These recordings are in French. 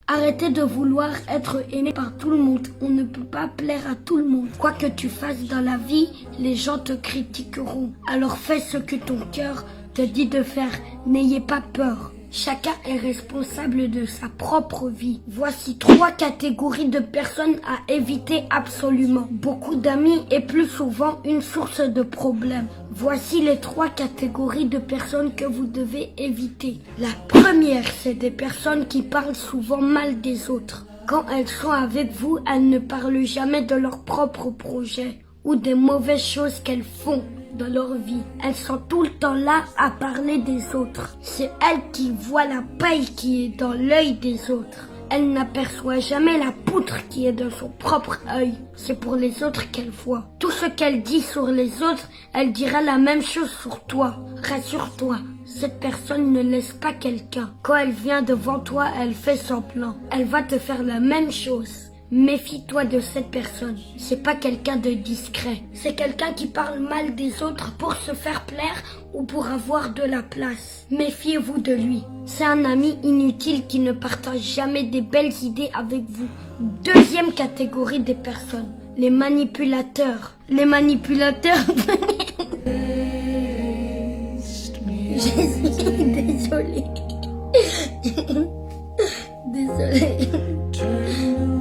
Arrêtez de vouloir être aimé par tout le monde. On ne peut pas plaire à tout le monde. Quoi que tu fasses dans la vie, les gens te critiqueront. Alors fais ce que ton cœur te dit de faire. N'ayez pas peur. Chacun est responsable de sa propre vie. Voici 3 catégories de personnes à éviter absolument. Beaucoup d'amis et plus souvent une source de problèmes. Voici les 3 catégories de personnes que vous devez éviter. La première, c'est des personnes qui parlent souvent mal des autres. Quand elles sont avec vous, elles ne parlent jamais de leur propre projet ou des mauvaises choses qu'elles font dans leur vie. Elles sont tout le temps là à parler des autres. C'est elles qui voient la paille qui est dans l'œil des autres. Elle n'aperçoit jamais la poutre qui est dans son propre œil. C'est pour les autres qu'elle voit. Tout ce qu'elle dit sur les autres, elle dira la même chose sur toi. Rassure-toi, cette personne ne laisse pas quelqu'un. Quand elle vient devant toi, elle fait semblant. Elle va te faire la même chose. Méfie-toi de cette personne. C'est pas quelqu'un de discret. C'est quelqu'un qui parle mal des autres pour se faire plaire ou pour avoir de la place. Méfiez-vous de lui. C'est un ami inutile qui ne partage jamais des belles idées avec vous. Deuxième catégorie des personnes. Les manipulateurs. Les manipulateurs... Désolée. Désolée.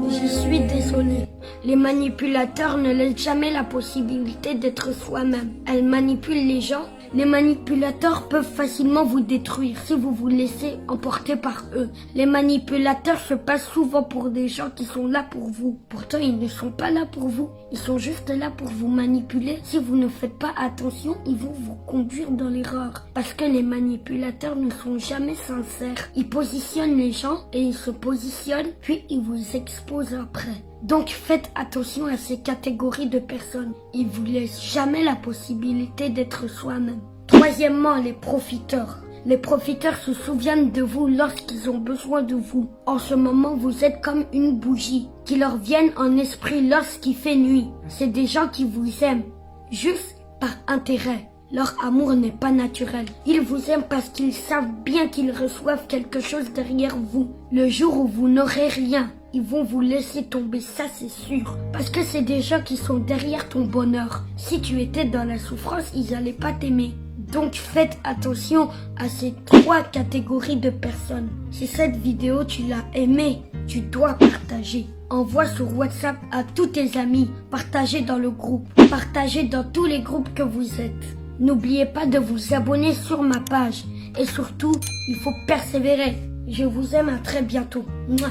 Je suis désolée. Les manipulateurs ne laissent jamais la possibilité d'être soi-même. Elles manipulent les gens. Les manipulateurs peuvent facilement vous détruire si vous vous laissez emporter par eux. Les manipulateurs se passent souvent pour des gens qui sont là pour vous. Pourtant, ils ne sont pas là pour vous. Ils sont juste là pour vous manipuler. Si vous ne faites pas attention, ils vont vous conduire dans l'erreur. Parce que les manipulateurs ne sont jamais sincères. Ils positionnent les gens et ils se positionnent, puis ils vous exposent après. Donc faites attention à ces catégories de personnes. Ils vous laissent jamais la possibilité d'être soi-même. Troisièmement, les profiteurs. Les profiteurs se souviennent de vous lorsqu'ils ont besoin de vous. En ce moment, vous êtes comme une bougie qui leur viennent en esprit lorsqu'il fait nuit. C'est des gens qui vous aiment, juste par intérêt. Leur amour n'est pas naturel. Ils vous aiment parce qu'ils savent bien qu'ils reçoivent quelque chose derrière vous. Le jour où vous n'aurez rien, ils vont vous laisser tomber, ça c'est sûr. Parce que c'est des gens qui sont derrière ton bonheur. Si tu étais dans la souffrance, ils n'allaient pas t'aimer. Donc faites attention à ces 3 catégories de personnes. Si cette vidéo tu l'as aimée, tu dois partager. Envoie sur WhatsApp à tous tes amis. Partagez dans le groupe. Partagez dans tous les groupes que vous êtes. N'oubliez pas de vous abonner sur ma page. Et surtout, il faut persévérer. Je vous aime, à très bientôt. Mouah.